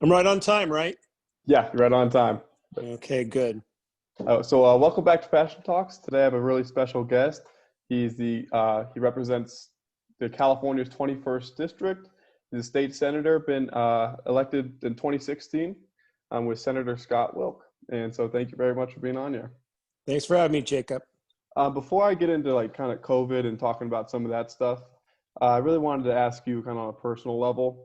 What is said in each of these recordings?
I'm right on time, right? Yeah, you're right on time. Okay, good. Welcome back to Fashion Talks. Today I have a really special guest. He represents the California's 21st district. He's a state senator, been elected in 2016 with Senator Scott Wilk. And so thank you very much for being on here. Thanks for having me, Jacob. Before I get into like kind of COVID and talking about some of that stuff, I really wanted to ask you kind of on a personal level,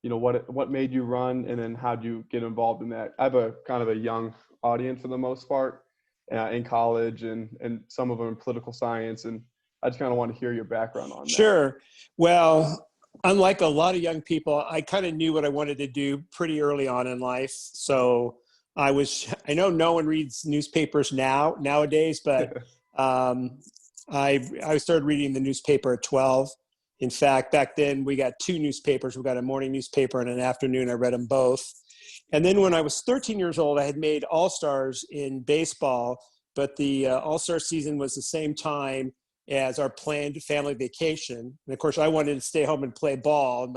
what made you run, and then how'd you get involved in that? I have a kind of a young audience for the most part in college, and some of them in political science, and I just kind of want to hear your background on that. Sure. Well, unlike a lot of young people, I kind of knew what I wanted to do pretty early on in life. So I know no one reads newspapers nowadays, but I started reading the newspaper at 12. In fact, back then we got two newspapers. We got a morning newspaper and an afternoon. I read them both. And then when I was 13 years old, I had made All-Stars in baseball, but the All-Star season was the same time as our planned family vacation. And of course, I wanted to stay home and play ball. And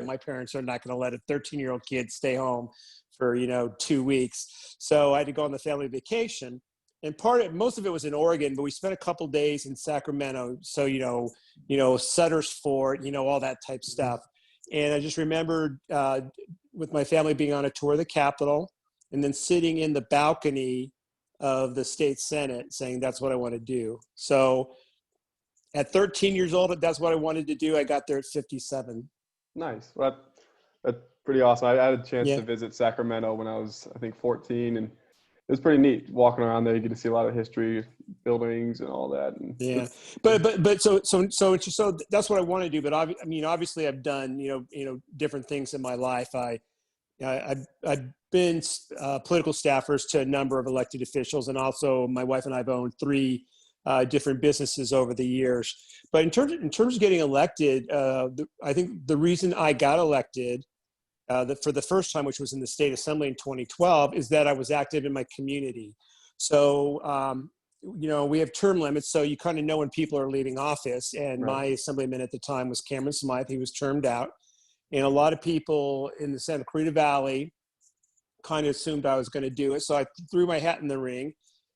my parents are not going to let a 13-year-old kid stay home for, 2 weeks. So I had to go on the family vacation. And most of it was in Oregon, but we spent a couple days in Sacramento. So, Sutter's Fort, all that type stuff. And I just remembered with my family being on a tour of the Capitol and then sitting in the balcony of the state Senate saying, that's what I want to do. So at 13 years old, that's what I wanted to do. I got there at 57. Nice. Well, that's pretty awesome. I had a chance to visit Sacramento when I was, I think, 14, and it was pretty neat walking around there. You get to see a lot of history, buildings, and all that. And so that's what I want to do. But obviously, I've done different things in my life. I've been political staffers to a number of elected officials, and also my wife and I have owned three different businesses over the years. But in terms of getting elected, I think the reason I got elected for the first time, which was in the state assembly in 2012, is that I was active in my community. So, we have term limits, so you kind of know when people are leaving office. And my assemblyman at the time was Cameron Smythe. He was termed out. And a lot of people in the Santa Clarita Valley kind of assumed I was going to do it. So I threw my hat in the ring.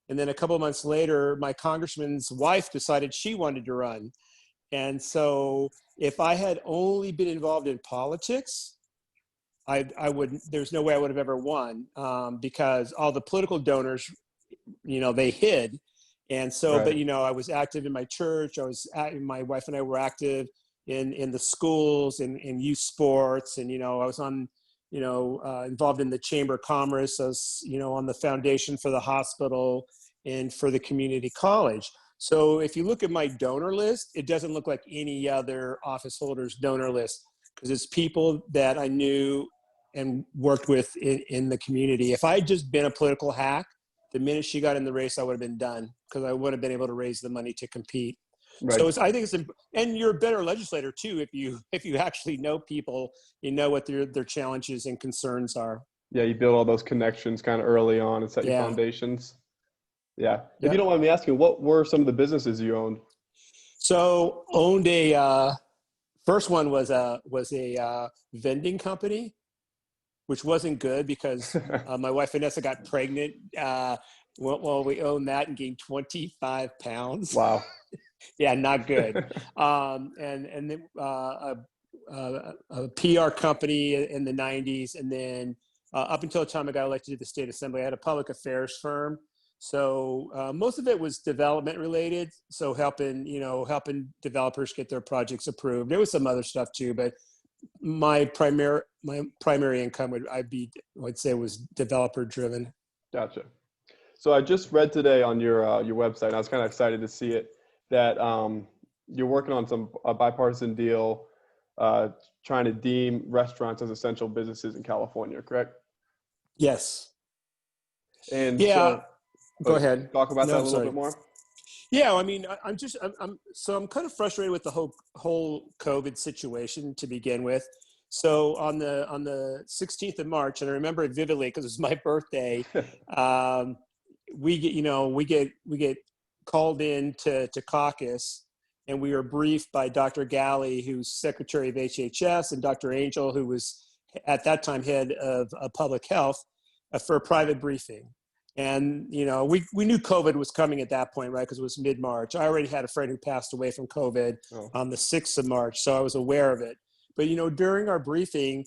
And then a couple of months later, my congressman's wife decided she wanted to run. And so if I had only been involved in politics, there's no way I would have ever won because all the political donors, they hid. And so, but, I was active in my church. My wife and I were active in the schools and in youth sports. And, I was on, involved in the Chamber of Commerce. I was, on the foundation for the hospital and for the community college. So if you look at my donor list, it doesn't look like any other office holder's donor list, because it's people that I knew and worked with in the community. If I had just been a political hack, the minute she got in the race, I would have been done, because I would have been able to raise the money to compete. Right. So I think and you're a better legislator too if you actually know people, what their challenges and concerns are. Yeah, you build all those connections kind of early on and set your foundations. Yeah. If you don't mind me asking, what were some of the businesses you owned? So owned first one was a vending company, which wasn't good because my wife Vanessa got pregnant. We owned that and gained 25 pounds. Wow. Yeah, not good. And then a PR company in the 90s. And then up until the time I got elected to the state assembly, I had a public affairs firm. So most of it was development related. So helping developers get their projects approved. There was some other stuff too, but my primary income I'd say was developer driven. Gotcha. So I just read today on your website, and I was kind of excited to see it, that you're working on a bipartisan deal trying to deem restaurants as essential businesses in California, correct? Yes. And go ahead. Talk about that a little bit more. Yeah, I'm kind of frustrated with the whole COVID situation to begin with. So on the 16th of March, and I remember it vividly because it was my birthday, we get called in to caucus, and we were briefed by Dr. Galley, who's Secretary of HHS, and Dr. Angel, who was at that time, head of public health, for a private briefing. And, you know, we knew COVID was coming at that point, right? Because it was mid-March. I already had a friend who passed away from COVID on the 6th of March, so I was aware of it. But, you know, during our briefing,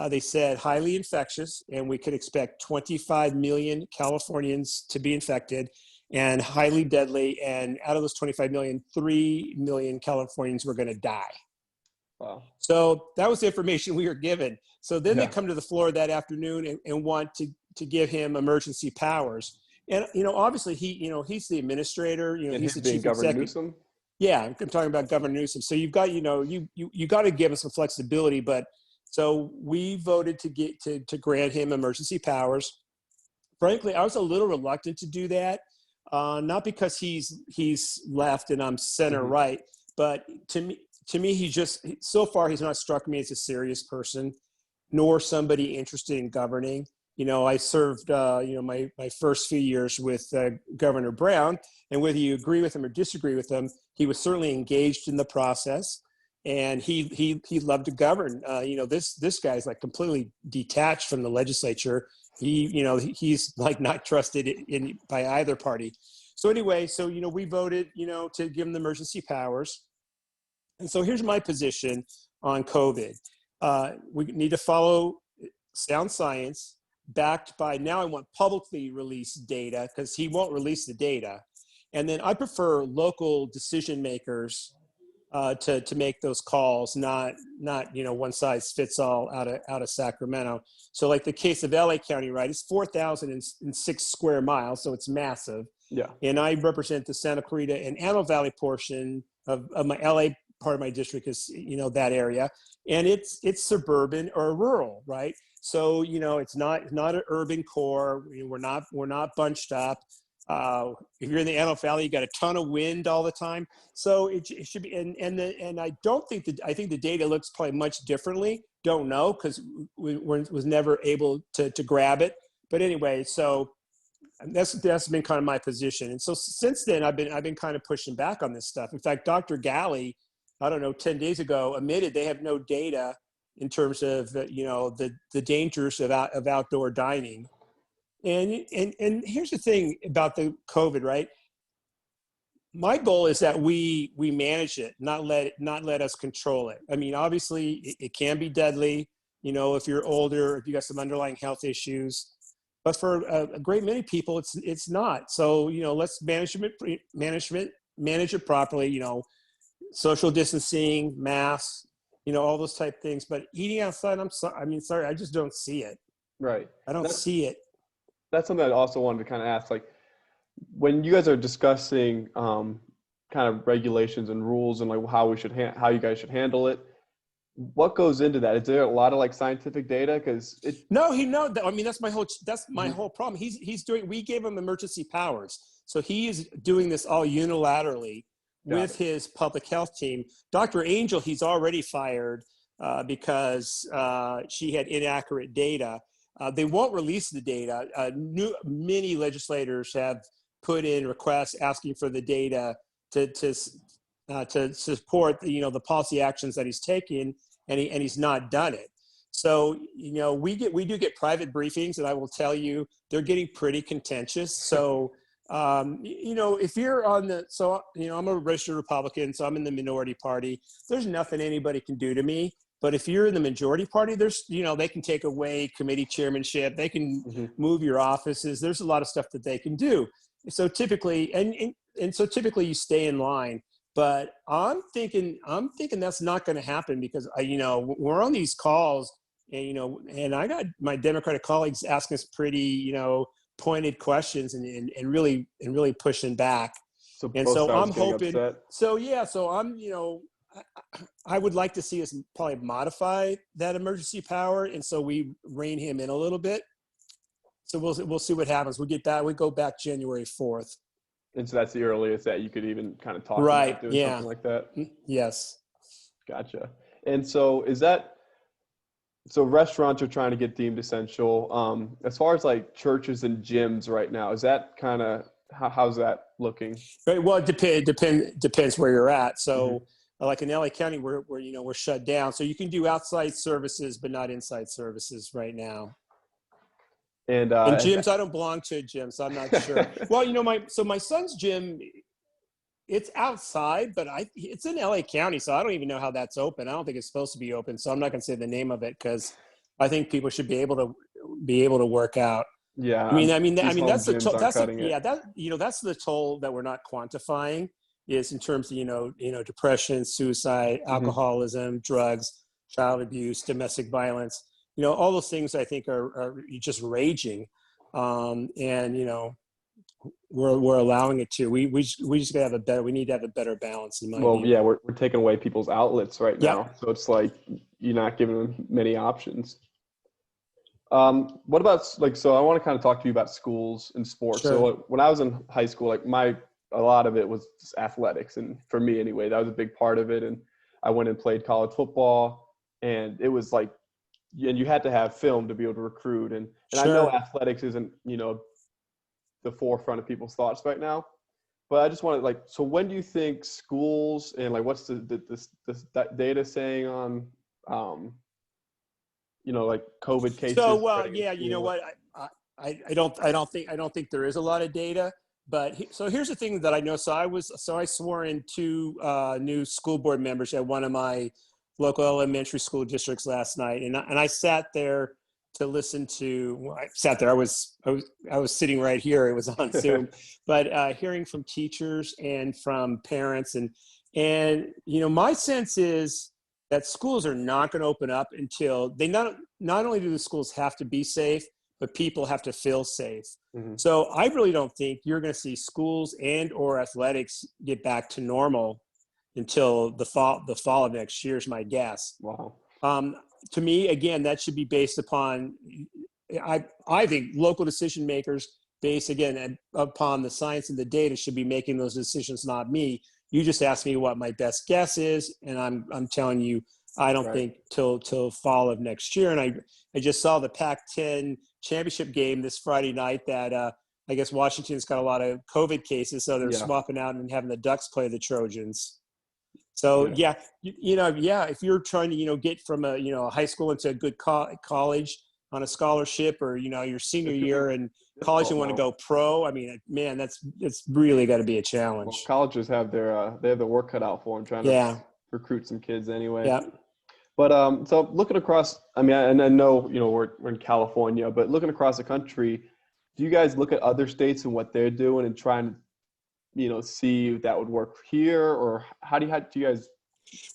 they said highly infectious, and we could expect 25 million Californians to be infected, and highly deadly. And out of those 25 million, 3 million Californians were going to die. Wow. So that was the information we were given. So then Yeah. they come to the floor that afternoon and want to give him emergency powers. And, you know, obviously he's the administrator, you know, And he's the being chief Governor executive. Newsom? Yeah, I'm talking about Governor Newsom. So you've got, you know, you got to give him some flexibility. But so we voted to grant him emergency powers. Frankly, I was a little reluctant to do that, not because he's left and I'm center right, but to me, so far he's not struck me as a serious person, nor somebody interested in governing. You know, I served, you know, my first few years with Governor Brown, and whether you agree with him or disagree with him, he was certainly engaged in the process, and he loved to govern. You know, this guy's like completely detached from the legislature. He's like not trusted by either party. So anyway, you know, we voted, you know, to give him the emergency powers. And so here's my position on COVID. We need to follow sound science backed by, now I want publicly released data, because he won't release the data. And then I prefer local decision makers to make those calls, not you know, one size fits all out of Sacramento. So like the case of LA County, right? It's 4,006 square miles, so it's massive. Yeah. And I represent the Santa Clarita and Antelope Valley portion of my LA part of my district, is, you know, that area, and it's suburban or rural, right? So, you know, it's not an urban core. We're not bunched up. If you're in the Antelope Valley, you got a ton of wind all the time. So it should be, and I don't think I think the data looks probably much differently. Don't know, because we was never able to grab it. But anyway, so that's been kind of my position. And so since then, I've been kind of pushing back on this stuff. In fact, Dr. Galley, I don't know, 10 days ago, admitted they have no data in terms of you know, the dangers of outdoor dining. And here's the thing about the COVID, right? My goal is that we manage it, not let us control it. I mean, obviously it can be deadly, you know, if you're older, if you got some underlying health issues, but for a great many people, it's not. So, you know, let's manage it properly, you know, social distancing, masks, you know, all those type things. But eating outside, sorry, I just don't see it. Right. I don't see it. That's something I also wanted to kind of ask, like, when you guys are discussing kind of regulations and rules and like how you guys should handle it, what goes into that? Is there a lot of like scientific data? Because I mean, that's my whole problem. We gave him emergency powers, so he is doing this all unilaterally with his public health team. Dr. Angel, he's already fired because she had inaccurate data. They won't release the data. Many legislators have put in requests asking for the data to support the policy actions that he's taking, and he's not done it. So, you know, we do get private briefings, and I will tell you they're getting pretty contentious. So, you know, if you're on I'm a registered Republican, so I'm in the minority party. There's nothing anybody can do to me. But if you're in the majority party, they can take away committee chairmanship. They can move your offices. There's a lot of stuff that they can do. So typically, so typically you stay in line. But I'm thinking that's not going to happen, because we're on these calls, and I got my Democratic colleagues asking us pretty, pointed questions and really pushing back. So I'm hoping. Upset. So yeah, so I would like to see us probably modify that emergency power, and so we rein him in a little bit. So we'll see what happens. We go back January 4th. And so that's the earliest that you could even kind of talk about doing something like that? Yes. Gotcha. And so so restaurants are trying to get deemed essential. As far as like churches and gyms right now, is that kind of, how's that looking? Right. Well, it depends where you're at. So like in LA County, we're shut down. So you can do outside services, but not inside services right now. And gyms, I don't belong to a gym, so I'm not sure. Well, my son's gym, it's outside, but it's in LA County, so I don't even know how that's open. I don't think it's supposed to be open, so I'm not going to say the name of it because I think people should be able to work out. Yeah, I mean, that's the gyms toll. aren't cutting it. Yeah, that's the toll that we're not quantifying is in terms of depression, suicide, alcoholism, drugs, child abuse, domestic violence. All those things I think are just raging, and we're allowing it to. We just gotta have we need to have a better balance in my view. Yeah, we're taking away people's outlets right now, Yep. so it's like you're not giving them many options. What about so I want to kind of talk to you about schools and sports. Sure. So when I was in high school, a lot of it was just athletics, and for me anyway, that was a big part of it. And I went and played college football, and it was like, and you had to have film to be able to recruit. And Sure. I know athletics isn't the forefront of people's thoughts right now, but I just wanted so when do you think schools and what's that data saying on COVID cases? So yeah, you know what? I don't think there is a lot of data. But so here's the thing that I know. So I swore in 2 new school board members at one of my local elementary school districts last night, and I sat there to listen to. Well, I sat there. I was sitting right here. It was on Zoom, but hearing from teachers and from parents, and my sense is that schools are not going to open up until they not only do the schools have to be safe, but people have to feel safe. Mm-hmm. So I really don't think you're going to see schools and or athletics get back to normal until the fall of next year is my guess. Wow. To me, again, that should be based upon, I think local decision makers based again upon the science and the data should be making those decisions, not me. You just asked me what my best guess is, and I'm telling you, I don't think till fall of next year. And I just saw the Pac-10 championship game this Friday night that I guess Washington's got a lot of COVID cases, so they're swapping out and having the Ducks play the Trojans. So if you're trying to get from a high school into a good college on a scholarship, or your senior year in college and want to go pro, I mean, man, it's really got to be a challenge. Well, colleges have their work cut out for them trying to recruit some kids anyway. Yeah. But so looking across, I mean, and I know we're in California, but looking across the country, do you guys look at other states and what they're doing and try and see if that would work here, or how do you guys?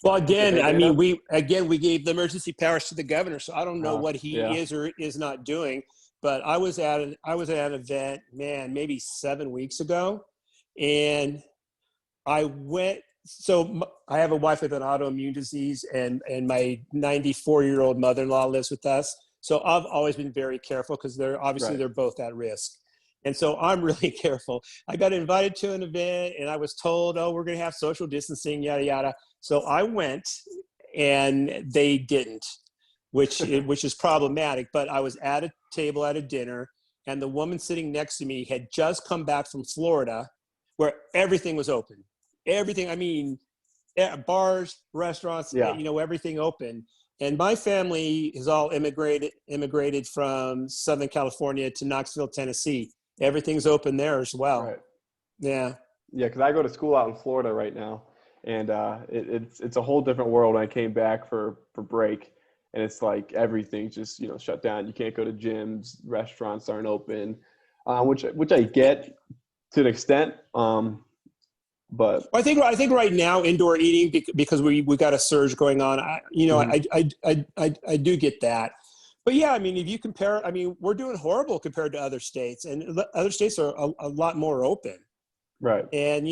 Well, again, I mean, we gave the emergency powers to the governor, so I don't know what he is or is not doing. But I was at an event, man, maybe 7 weeks ago, and I went. So I have a wife with an autoimmune disease, and my 94-year-old mother-in-law lives with us. So I've always been very careful because they're both at risk. And so I'm really careful. I got invited to an event and I was told, we're going to have social distancing, yada, yada. So I went and they didn't, which is problematic. But I was at a table at a dinner, and the woman sitting next to me had just come back from Florida where everything was open. Everything, I mean, bars, restaurants, everything open. And my family is all immigrated from Southern California to Knoxville, Tennessee. Everything's open there as well. Right. Yeah. Yeah, because I go to school out in Florida right now, and it's a whole different world. When I came back for break, and it's like everything's just shut down. You can't go to gyms, restaurants aren't open, which I get to an extent. But I think right now indoor eating, because we got a surge going on. I do get that. But yeah, I mean, if you compare, I mean, we're doing horrible compared to other states, and other states are a lot more open. Right. And,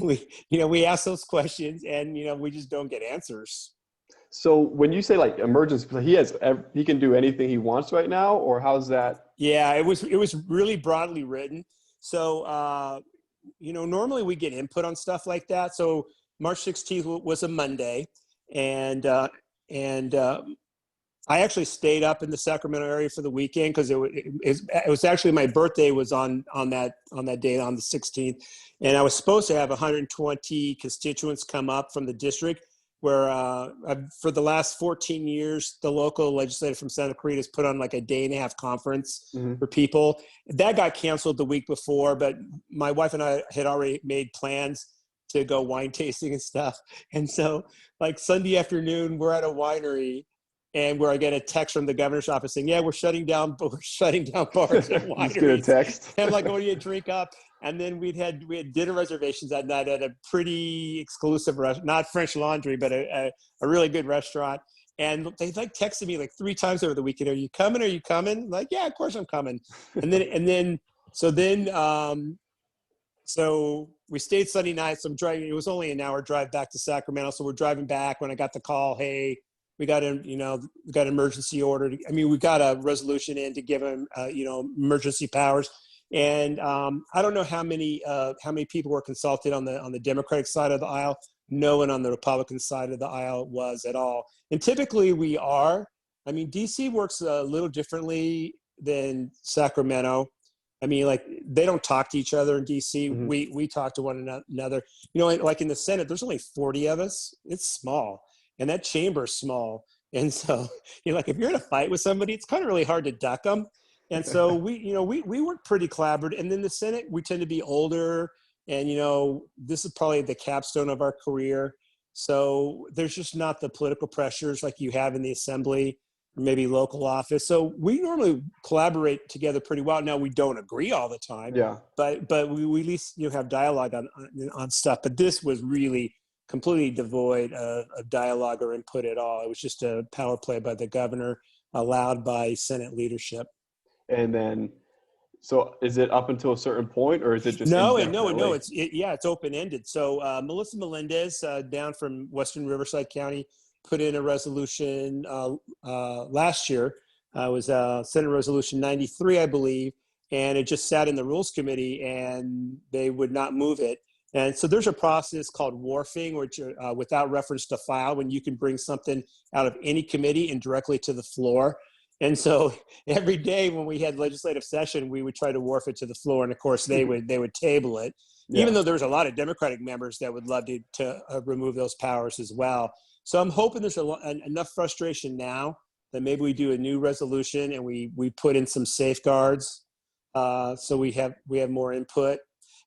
we ask those questions and, we just don't get answers. So when you say emergency, he can do anything he wants right now, or how's that? Yeah, it was really broadly written. So, normally we get input on stuff like that. So March 16th was a Monday, and I actually stayed up in the Sacramento area for the weekend because it was actually my birthday was on that day on the 16th, and I was supposed to have 120 constituents come up from the district. Where for the last 14 years, the local legislator from Santa Clarita has put on like a day-and-a-half conference for people. That got canceled the week before, but my wife and I had already made plans to go wine tasting and stuff. And so, like Sunday afternoon, we're at a winery, and where I get a text from the governor's office saying, "Yeah, we're shutting down bars and wineries." Just get a text. And I'm like, "What do you drink up?" And then we had dinner reservations that night at a pretty exclusive restaurant, not French Laundry, but a really good restaurant. And they like texted me like 3 times over the weekend. "Are you coming? Are you coming?" I'm like, "Yeah, of course I'm coming." So we stayed Sunday night. So I'm driving. It was only an hour drive back to Sacramento. So we're driving back when I got the call. "Hey, we got an emergency order." I mean, we got a resolution in to give him, emergency powers. And I don't know how many people were consulted on the Democratic side of the aisle. No one on the Republican side of the aisle was at all. And typically we are. I mean, DC works a little differently than Sacramento. I mean, like they don't talk to each other in DC. We talk to one another. Like in the Senate, there's only 40 of us. It's small, and that chamber is small. And so, like if you're in a fight with somebody, it's kind of really hard to duck them. And so we work pretty collaborative. And then the Senate, we tend to be older, and this is probably the capstone of our career. So there's just not the political pressures like you have in the Assembly or maybe local office. So we normally collaborate together pretty well. Now we don't agree all the time, but we at least have dialogue on stuff. But this was really completely devoid of dialogue or input at all. It was just a power play by the governor, allowed by Senate leadership. And then, so is it up until a certain point, or is it just no? indefinitely? It's open-ended. So Melissa Melendez down from Western Riverside County put in a resolution last year. It was Senate Resolution 93, I believe, and it just sat in the Rules Committee, and they would not move it. And so there's a process called wharfing, which without reference to file, when you can bring something out of any committee and directly to the floor. And so every day when we had legislative session, we would try to wharf it to the floor. And of course they would table it, even though there was a lot of Democratic members that would love to remove those powers as well. So I'm hoping there's enough frustration now that maybe we do a new resolution and we put in some safeguards so we have more input.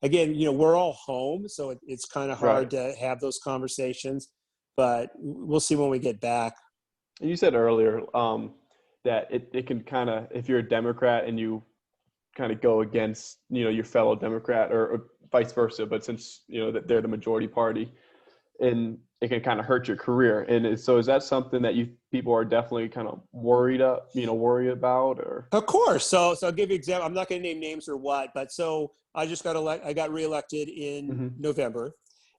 Again, we're all home, so it's kind of hard to have those conversations, but we'll see when we get back. And you said earlier, that it can kind of, if you're a Democrat and you kind of go against, your fellow Democrat or vice versa, but since, that they're the majority party, and it can kind of hurt your career. And so is that something that people are definitely kind of worried about, or? Of course. So I'll give you an example. I'm not going to name names or what, but so I just I got reelected in November.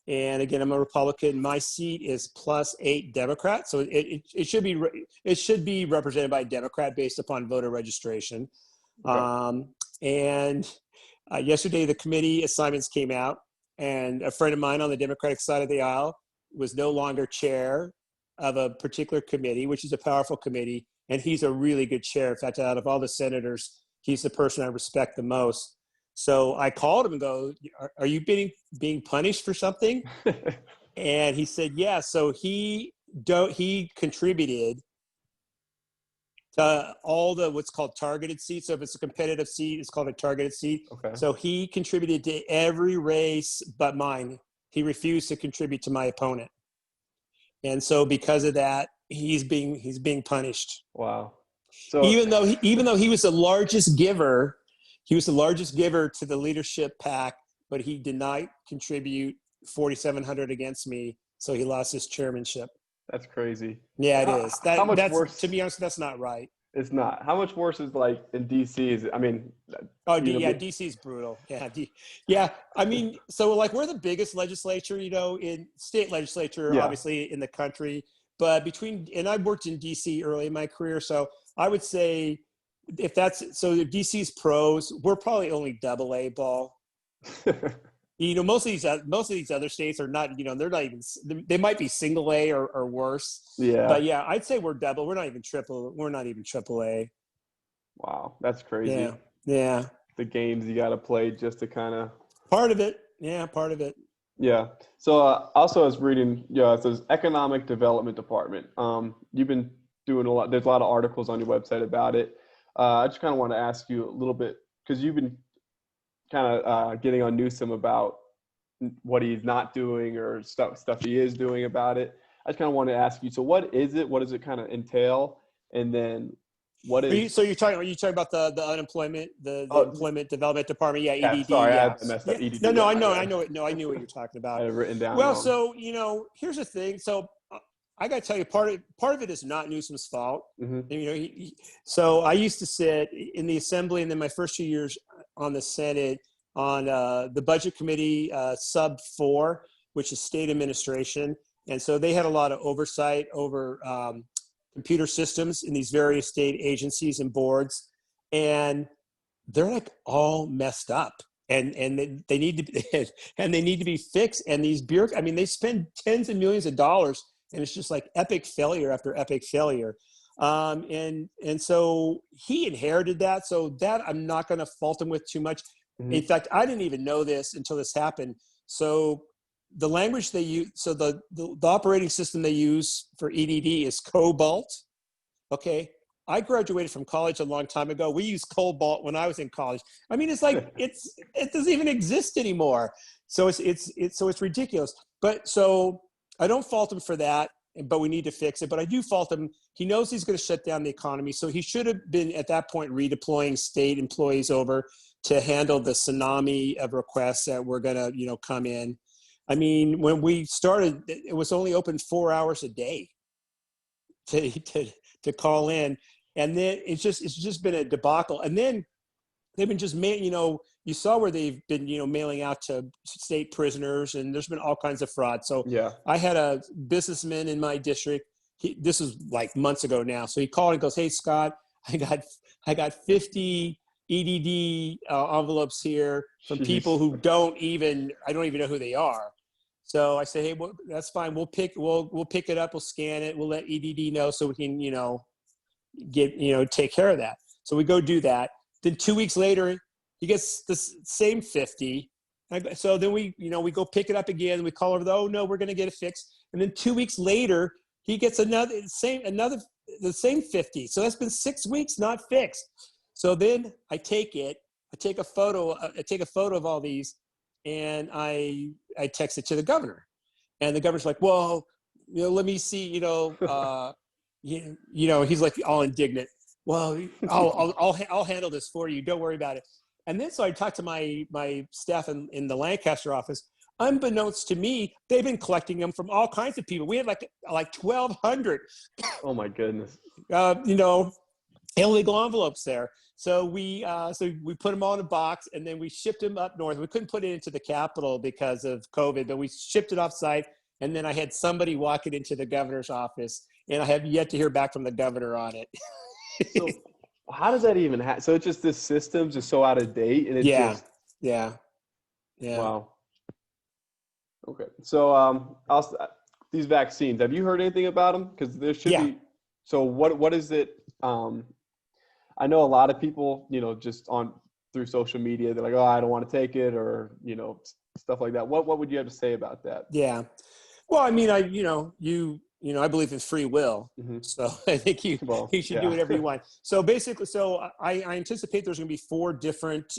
And again, I'm a Republican. My seat is +8 Democrats, so it should be represented by a Democrat based upon voter registration. Okay. And yesterday, the committee assignments came out, and a friend of mine on the Democratic side of the aisle was no longer chair of a particular committee, which is a powerful committee, and he's a really good chair. In fact, out of all the senators, he's the person I respect the most. So I called him and go, "Are you being punished for something?" And he said, "Yeah." So he contributed to all the what's called targeted seats. So if it's a competitive seat, it's called a targeted seat. Okay. So he contributed to every race but mine. He refused to contribute to my opponent, and so because of that, he's being punished. Wow. So even though he was the largest giver. He was the largest giver to the leadership PAC, but he did not contribute $4,700 against me, so he lost his chairmanship. That's crazy. Yeah, it is. How much worse? To be honest, that's not right. It's not. How much worse is like in DC? Is it? I mean. DC is brutal. Yeah, I mean, so like we're the biggest legislature, in state legislature, obviously in the country. But and I worked in DC early in my career, so I would say. If DC's pros, we're probably only AA ball. most of these other states are not, they're not even, they might be single A or worse. Yeah. But yeah, I'd say we're double. We're not even triple A. Wow, that's crazy. Yeah. Yeah. The games you got to play just to kind of. Part of it. Yeah, part of it. Yeah. So also I was reading, it says Economic Development Department. You've been doing a lot. There's a lot of articles on your website about it. I just kind of want to ask you a little bit, because you've been kind of getting on Newsom about what he's not doing or stuff he is doing about it. I just kind of want to ask you, so what is it? What does it kind of entail? And then what is? Are you talking about the unemployment, the Employment Development Department? Yeah, EDD. Sorry, yeah. I messed up. EDD. No, I know it. No, I knew what you're talking about. I had it written down. Well, wrong. so here's the thing. So I got to tell you, part of it is not Newsom's fault. Mm-hmm. So I used to sit in the Assembly, and then my first 2 years on the Senate on the Budget Committee, Sub 4, which is state administration, and so they had a lot of oversight over computer systems in these various state agencies and boards, and they're like all messed up, and they need to be, and they need to be fixed. And these they spend tens of millions of dollars, and it's just like epic failure after epic failure. And so he inherited that, so that I'm not going to fault him with too much. Mm-hmm. In fact, I didn't even know this until this happened. So the language they use, so the operating system they use for EDD is Cobalt. Okay. I graduated from college a long time ago. We used Cobalt when I was in college. I mean, it's like, it doesn't even exist anymore. So it's ridiculous. But so I don't fault him for that, but we need to fix it. But I do fault him. He knows he's going to shut down the economy. So he should have been at that point redeploying state employees over to handle the tsunami of requests that were going to, come in. I mean, when we started, it was only open 4 hours a day to call in. And then it's just been a debacle. And then they've been just, you saw where they've been, mailing out to state prisoners, and there's been all kinds of fraud. So yeah. I had a businessman in my district. This is like months ago now. So he called and goes, "Hey, Scott, I got 50 EDD envelopes here from people who I don't even know who they are." So I say, "Hey, well, that's fine. We'll pick it up. We'll scan it. We'll let EDD know so we can, take care of that." So we go do that. Then 2 weeks later, he gets the same 50. So then we go pick it up again. We call over, "Oh no, we're going to get it fixed." And then 2 weeks later, he gets the same 50. So that's been 6 weeks not fixed. So then I take a photo of all these, and I text it to the governor, and the governor's like, "Well, let me see, he's like all indignant. "Well, I'll handle this for you. Don't worry about it." And then so I talked to my staff in the Lancaster office. Unbeknownst to me, they've been collecting them from all kinds of people. We had like 1,200. Oh my goodness. Illegal envelopes there. So we put them all in a box, and then we shipped them up north. We couldn't put it into the Capitol because of COVID, but we shipped it off site. And then I had somebody walk it into the governor's office, and I have yet to hear back from the governor on it. So how does that even happen? So it's just this system's just so out of date, and it's yeah. Wow. Okay. So these vaccines, have you heard anything about them? Because there should be. So what is it? I know a lot of people, just through social media, they're like, "Oh, I don't want to take it," or stuff like that. What would you have to say about that? Yeah. Well, I mean, I believe in free will. Mm-hmm. So I think you should do whatever you want. So basically, I anticipate there's going to be 4 different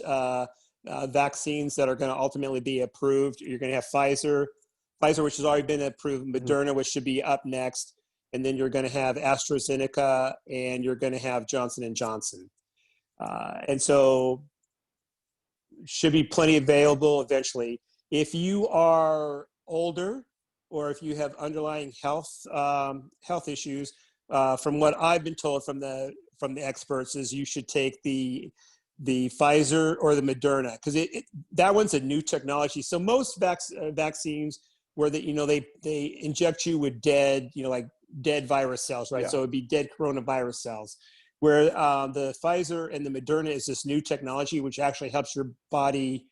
vaccines that are going to ultimately be approved. You're going to have Pfizer, which has already been approved, Moderna, which should be up next. And then you're going to have AstraZeneca, and you're going to have Johnson & Johnson. And so should be plenty available eventually. If you are older, or if you have underlying health issues, from what I've been told from the experts, is you should take the Pfizer or the Moderna, because that one's a new technology. So most vaccines where they inject you with dead virus cells, right? Yeah. So it'd be dead coronavirus cells. Where the Pfizer and the Moderna is this new technology which actually helps your body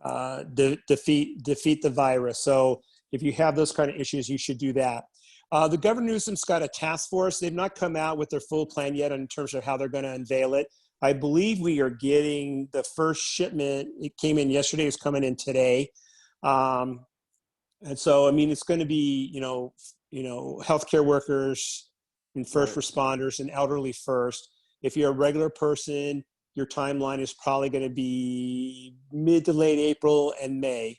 defeat the virus. So if you have those kind of issues, you should do that. The Governor Newsom's got a task force. They've not come out with their full plan yet in terms of how they're going to unveil it. I believe we are getting the first shipment. It came in yesterday. It's coming in today. And so, I mean, it's going to be, healthcare workers and first responders and elderly first. If you're a regular person, your timeline is probably going to be mid to late April and May.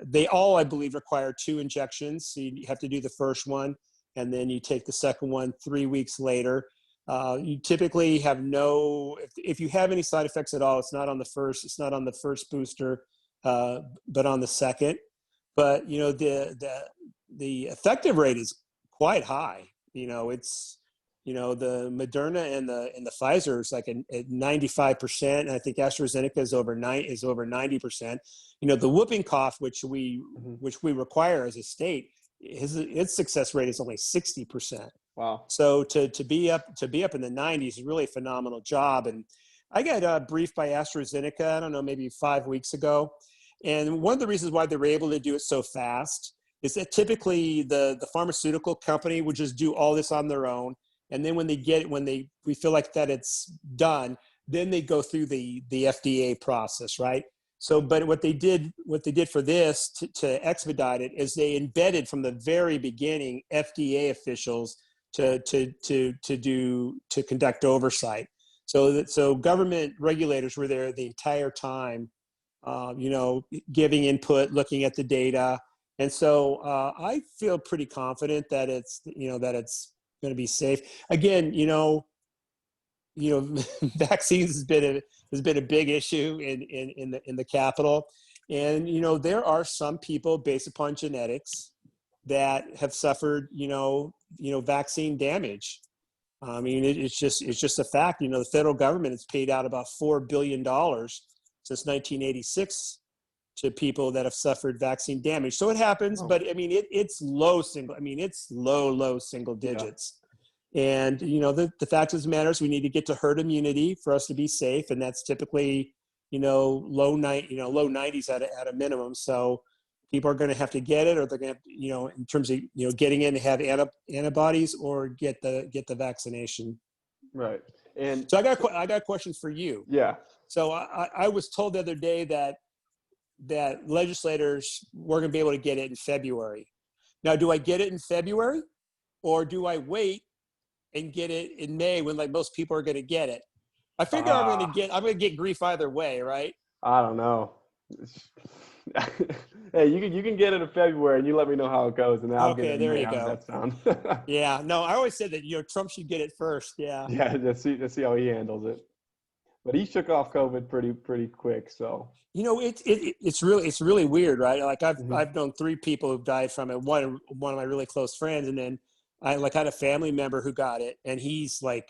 They all, I believe, require 2 injections. So you have to do the first one, and then you take the second one 3 weeks later. You typically have if you have any side effects at all, it's not on the first booster, but on the second. But, the effective rate is quite high. It's, the Moderna and the Pfizer is like at 95%. And I think AstraZeneca is over 90%. The whooping cough, which we require as a state, its success rate is only 60%. Wow. So to be up in the 90s is really a phenomenal job. And I got briefed by AstraZeneca, I don't know, maybe 5 weeks ago. And one of the reasons why they were able to do it so fast is that typically the pharmaceutical company would just do all this on their own. And then when we feel like that it's done, then they go through the FDA process, right? So, but what they did for this to expedite it is they embedded from the very beginning FDA officials to conduct oversight. So government regulators were there the entire time, giving input, looking at the data. And so I feel pretty confident that it's going to be safe. Again, vaccines has been a big issue in the Capitol, and there are some people based upon genetics that have suffered vaccine damage. I mean, it's just a fact. The federal government has paid out about $4 billion since 1986 to people that have suffered vaccine damage. So it happens, but I mean, it's low single digits. Yeah. And, the fact of the matter is we need to get to herd immunity for us to be safe. And that's typically, low 90s at a minimum. So people are going to have to get it, or they're going to, in terms of, getting in to have antibodies or get the vaccination. Right. And so I got questions for you. Yeah. So I was told the other day that legislators were going to be able to get it in February. Now, do I get it in February, or do I wait and get it in May when most people are going to get it? I figure I'm going to get grief either way, right? I don't know. Hey, you can get it in February, and you let me know how it goes, and then I'll get it in May. There you go. How does that sound? Yeah. No, I always said that Trump should get it first. Yeah. Yeah. Let's see how he handles it. But he shook off COVID pretty quick. So it's really weird, right? Like I've known 3 people who've died from it. One of my really close friends, and then I had a family member who got it, and he's like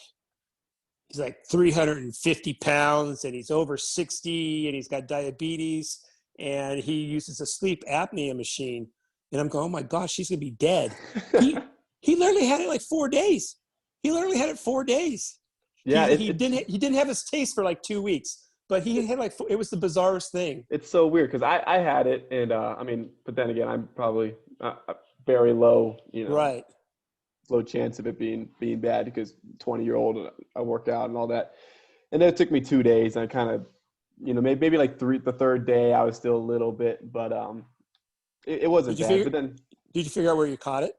350 pounds, and he's over 60, and he's got diabetes, and he uses a sleep apnea machine. And I'm going, oh my gosh, he's gonna be dead. He literally had it 4 days. Yeah, he didn't have his taste for 2 weeks, but he had it was the bizarrest thing. It's so weird because I had it, and I mean, but then again, I'm probably very low, right, low chance of it being bad because 20-year-old, I worked out and all that, and then it took me 2 days, and I kind of, maybe the third day I was still a little bit, but it wasn't bad. But then, did you figure out where you caught it?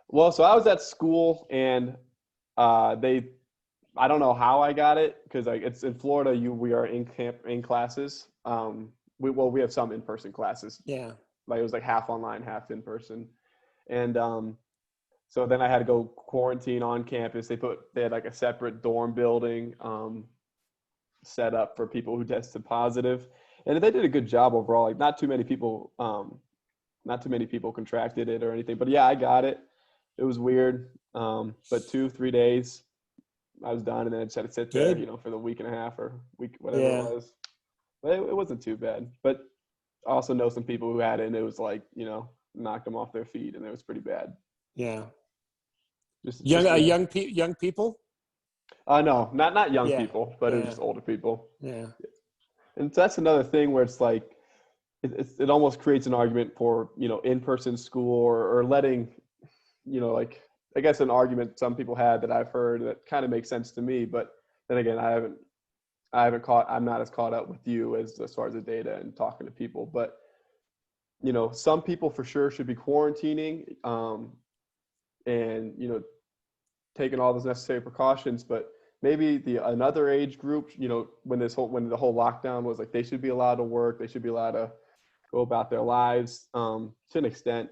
Well, so I was at school, and I don't know how I got it because it's in Florida. We are in classes. We have some in-person classes. Yeah. It was half online, half in person, and so then I had to go quarantine on campus. They had a separate dorm building set up for people who tested positive, and they did a good job overall. Not too many people contracted it or anything. But yeah, I got it. It was weird, but 2-3 days. I was done, and then I just had to sit there, for the week and a half or week, whatever it was. But it wasn't too bad. But I also know some people who had it, and it was knocked them off their feet, and it was pretty bad. Yeah. Young people? No, not young people, but it was just older people. Yeah. And so that's another thing where it's like, it almost creates an argument for, in-person school or letting, like, I guess an argument some people had that I've heard that kind of makes sense to me. But then again, I'm not as caught up with you as far as the data and talking to people. But, some people for sure should be quarantining and, taking all those necessary precautions. But maybe another age group, when the whole lockdown was like, they should be allowed to work, they should be allowed to go about their lives to an extent.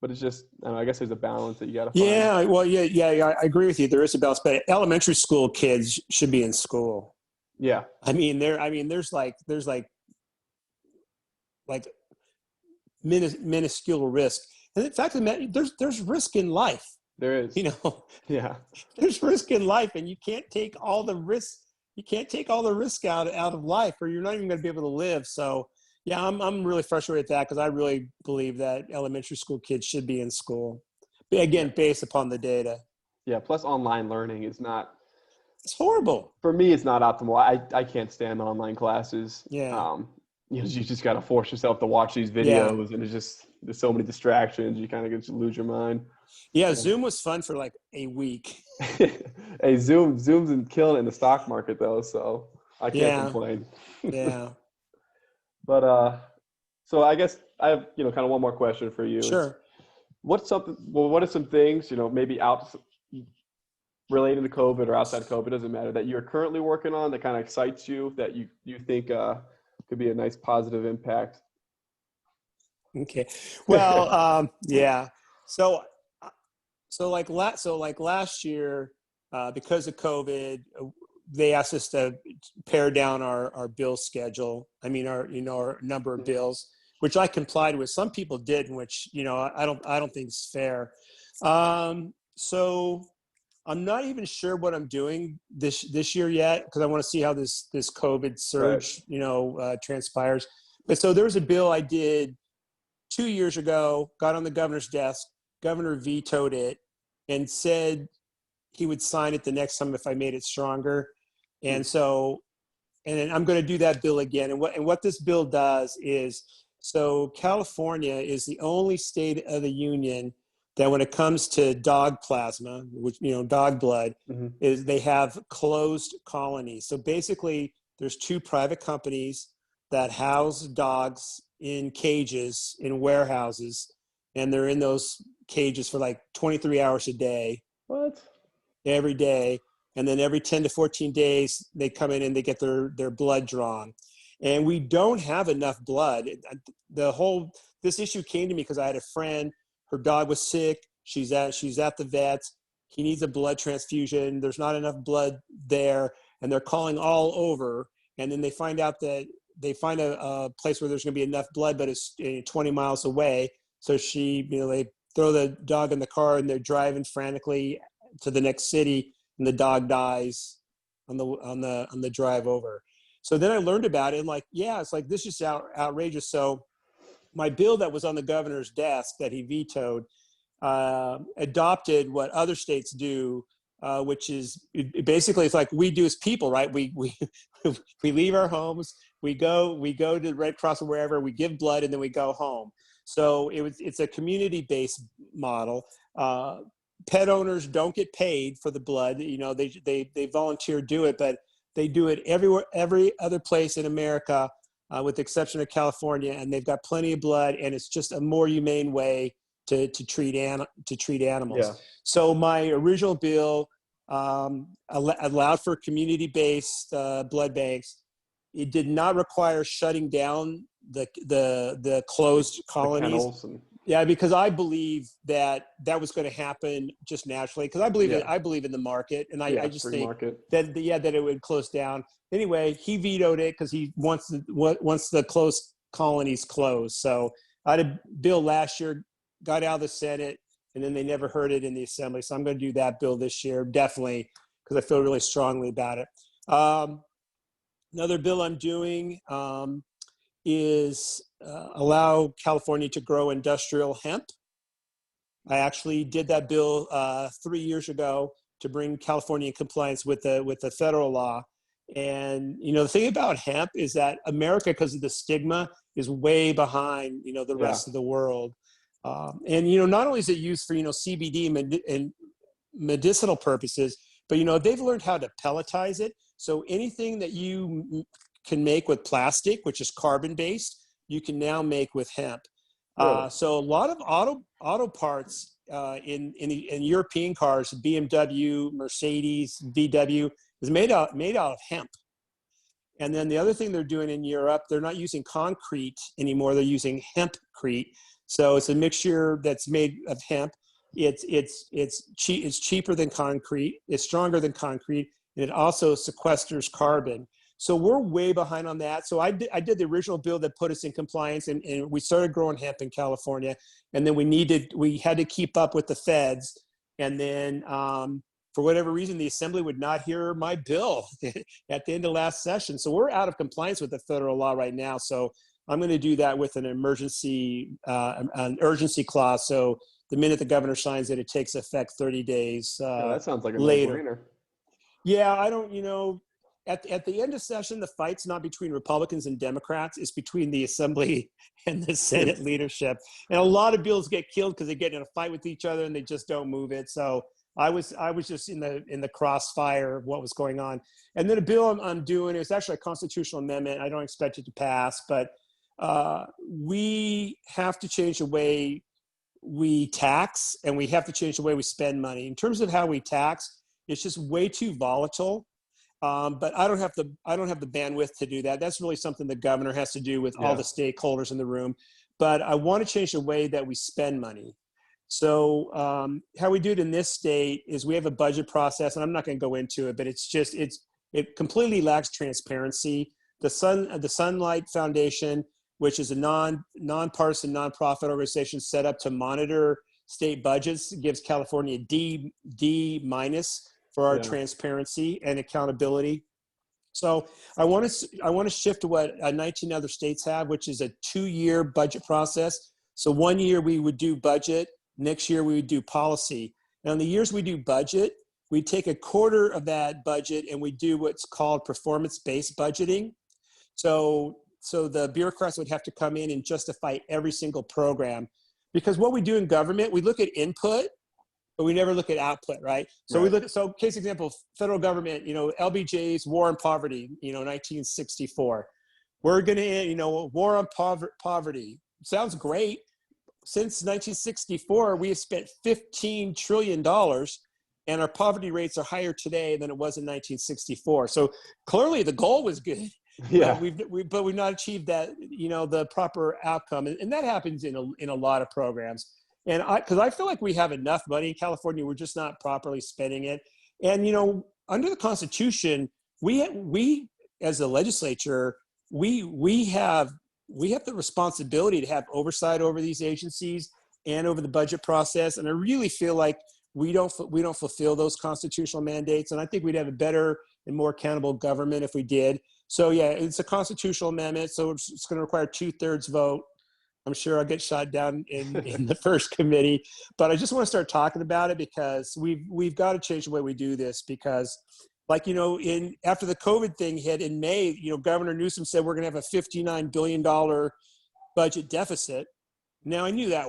But it's just, I don't know, I guess there's a balance that you got to find. Yeah, well, yeah, I agree with you. There is a balance, but elementary school kids should be in school. Yeah. There's minuscule risk. And in fact, there's risk in life. There is. Yeah. There's risk in life, and you can't take all the risk. You can't take all the risk out of life, or you're not even going to be able to live. So, yeah, I'm really frustrated with that because I really believe that elementary school kids should be in school. Again, based upon the data. Yeah. Plus, online learning is not. It's horrible. For me, it's not optimal. I can't stand online classes. Yeah. You just got to force yourself to watch these videos, and there's so many distractions. You kind of get to lose your mind. Yeah, Zoom was fun for like a week. Hey, Zoom's killing it in the stock market though, so I can't complain. Yeah. But so I guess I have kind of one more question for you. Sure. What are some things maybe out relating to COVID or outside of COVID, doesn't matter, that you're currently working on that kind of excites you, that you think could be a nice positive impact? Okay. Well, yeah. So like last year, because of COVID, they asked us to pare down our bill schedule. Our number of bills, which I complied with. Some people didn't, which I don't think is fair. So I'm not even sure what I'm doing this year yet, because I want to see how this COVID surge transpires. But so there was a bill I did 2 years ago, got on the governor's desk. Governor vetoed it and said he would sign it the next time if I made it stronger. And then I'm going to do that bill again. And what this bill does is, so California is the only state of the union that when it comes to dog plasma, which, dog blood, is they have closed colonies. So basically there's 2 private companies that house dogs in cages in warehouses, and they're in those cages for like 23 hours a day. What? Every day. And then every 10 to 14 days, they come in and they get their blood drawn. And we don't have enough blood. This issue came to me because I had a friend, her dog was sick. She's at the vet. He needs a blood transfusion. There's not enough blood there. And they're calling all over. And then they find out that they find a place where there's going to be enough blood, but it's 20 miles away. So they throw the dog in the car and they're driving frantically to the next city, and the dog dies on the drive over. So then I learned about it, and it's like, this is outrageous. So my bill that was on the governor's desk that he vetoed adopted what other states do, which is basically, it's like we do as people, right? We leave our homes, we go to the Red Cross or wherever, we give blood, and then we go home. So it's a community-based model. Pet owners don't get paid for the blood. They volunteer to do it, but they do it everywhere, every other place in America, with the exception of California, and they've got plenty of blood, and it's just a more humane way to treat animals. Yeah. So my original bill allowed for community-based blood banks. It did not require shutting down the closed colonies. Yeah, because I believe that was going to happen just naturally. Because I believe in the market, and I just think that it would close down. Anyway, he vetoed it because he wants the closed colonies closed. So I had a bill last year, got out of the Senate, and then they never heard it in the Assembly. So I'm going to do that bill this year, definitely, because I feel really strongly about it. Another bill I'm doing is allow California to grow industrial hemp. I actually did that bill 3 years ago to bring California in compliance with the federal law. And, the thing about hemp is that America, because of the stigma, is way behind, the rest of the world. And, not only is it used for, CBD and medicinal purposes, but, they've learned how to pelletize it. So anything that you can make with plastic, which is carbon-based, you can now make with hemp. Really? So a lot of auto parts in European cars, BMW, Mercedes, VW, is made out of hemp. And then the other thing they're doing in Europe, they're not using concrete anymore. They're using hempcrete. So it's a mixture that's made of hemp. It's cheaper than concrete. It's stronger than concrete, and it also sequesters carbon. So we're way behind on that. So I did the original bill that put us in compliance, and we started growing hemp in California, and then we had to keep up with the feds, and then for whatever reason, the assembly would not hear my bill at the end of last session. So we're out of compliance with the federal law right now. So I'm going to do that with an urgency clause. So the minute the governor signs it, it takes effect 30 days That sounds like a later. no-brainer. Yeah, I don't, at the end of session, the fight's not between Republicans and Democrats. It's between the Assembly and the Senate leadership. And a lot of bills get killed because they get in a fight with each other and they just don't move it. So I was just in the crossfire of what was going on. And then a bill I'm doing is actually a constitutional amendment. I don't expect it to pass, but we have to change the way we tax, and we have to change the way we spend money. In terms of how we tax, it's just way too volatile. But I don't have the bandwidth to do that. That's really something the governor has to do with all the stakeholders in the room. But I want to change the way that we spend money. So how we do it in this state is we have a budget process, and I'm not going to go into it, but it completely lacks transparency. The Sunlight Foundation, which is a nonpartisan nonprofit organization set up to monitor state budgets, gives California a D- for our transparency and accountability. So I want to shift to what 19 other states have, which is a 2-year budget process. So 1 year we would do budget, next year we would do policy. And in the years we do budget, we take a quarter of that budget and we do what's called performance-based budgeting. So the bureaucrats would have to come in and justify every single program, because what we do in government, we look at input, but we never look at output, right? So we look at, case example, federal government, LBJ's War on Poverty, 1964. We're going to, War on Poverty. Sounds great. Since 1964, we have spent $15 trillion, and our poverty rates are higher today than it was in 1964. So clearly the goal was good. Yeah. But we've not achieved that, the proper outcome. And that happens in a lot of programs. And because I feel like we have enough money in California, we're just not properly spending it. And, under the Constitution, we as a legislature, we have the responsibility to have oversight over these agencies and over the budget process. And I really feel like we don't fulfill those constitutional mandates. And I think we'd have a better and more accountable government if we did. So yeah, it's a constitutional amendment. So it's going to require 2/3 vote. I'm sure I'll get shot down in the first committee, but I just want to start talking about it because we've got to change the way we do this, because after the COVID thing hit in May, Governor Newsom said we're going to have a $59 billion budget deficit. Now I knew that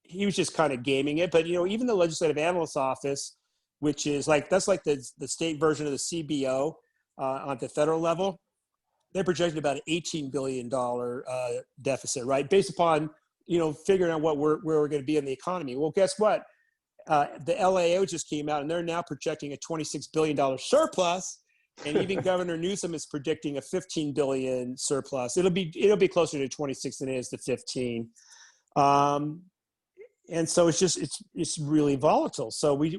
he was just kind of gaming it, but even the Legislative Analyst's Office, which is that's like the state version of the CBO on the federal level, they're projecting about an $18 billion deficit, right? Based upon, figuring out where we're going to be in the economy. Well, guess what? The LAO just came out and they're now projecting a $26 billion surplus. And even Governor Newsom is predicting a $15 billion surplus. It'll be closer to 26 than it is to 15. And so it's really volatile. So we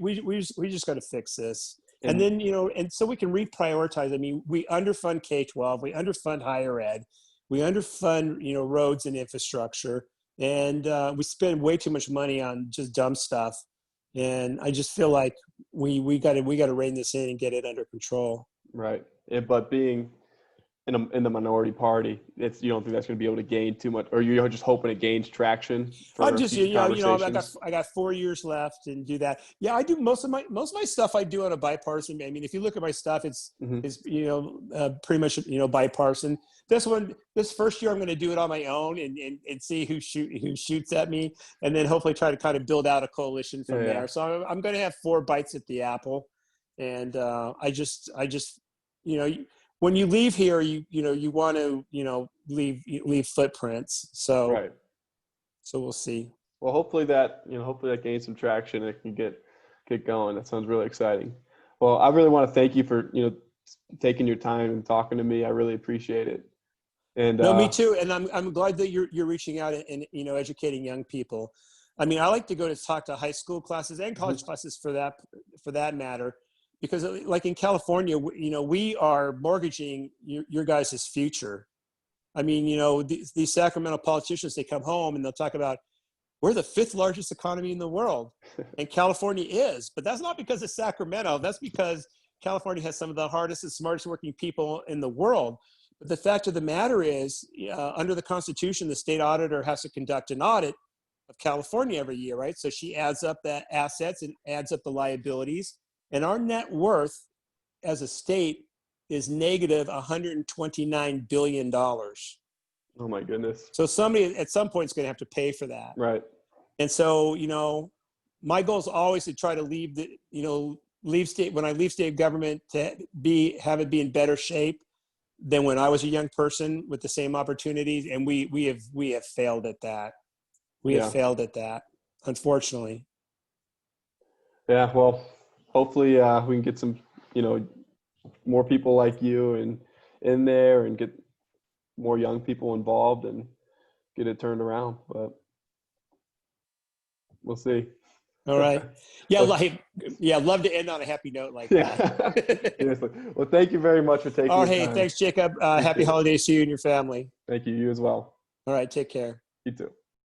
just got to fix this. And then, and so we can reprioritize. I mean, we underfund K-12, we underfund higher ed, we underfund, roads and infrastructure, and we spend way too much money on just dumb stuff. And I just feel like we got to rein this in and get it under control. Right. But being in the minority party, you don't think that's going to be able to gain too much, or you're just hoping it gains traction I'm for just, future conversations? I got 4 years left and do that. Yeah, I do most of my stuff I do on a bipartisan. I mean, if you look at my stuff, it's pretty much bipartisan. This first year, I'm going to do it on my own and see who shoots at me, and then hopefully try to kind of build out a coalition from there. So I'm going to have 4 bites at the apple, and I just when you leave here, you want to leave footprints. So Right. So we'll see. Well, hopefully that gains some traction and it can get going. That sounds really exciting. Well, I really want to thank you for taking your time and talking to me. I really appreciate it. And no, me too. And I'm glad that you're reaching out and educating young people. I mean, I like to go to talk to high school classes and college classes for that matter, because like in California, we are mortgaging your guys' future. I mean, these Sacramento politicians, they come home and they'll talk about, we're the 5th largest economy in the world. And California is, but that's not because of Sacramento. That's because California has some of the hardest and smartest working people in the world. But the fact of the matter is, under the Constitution, the state auditor has to conduct an audit of California every year, right? So she adds up the assets and adds up the liabilities. And our net worth as a state is negative $129 billion. oh my goodness. So somebody at some point is going to have to pay for that. Right. And so, my goal is always to try to leave when I leave state government to have it be in better shape than when I was a young person with the same opportunities. And we have failed at that. We have failed at that, unfortunately. Yeah. Well, hopefully we can get some, more people like you and in there and get more young people involved and get it turned around, but we'll see. All right. Yeah. Love to end on a happy note like that. Seriously. Well, thank you very much for taking the time. Thanks, Jacob. Happy holidays to you and your family. Thank you. You as well. All right. Take care. You too.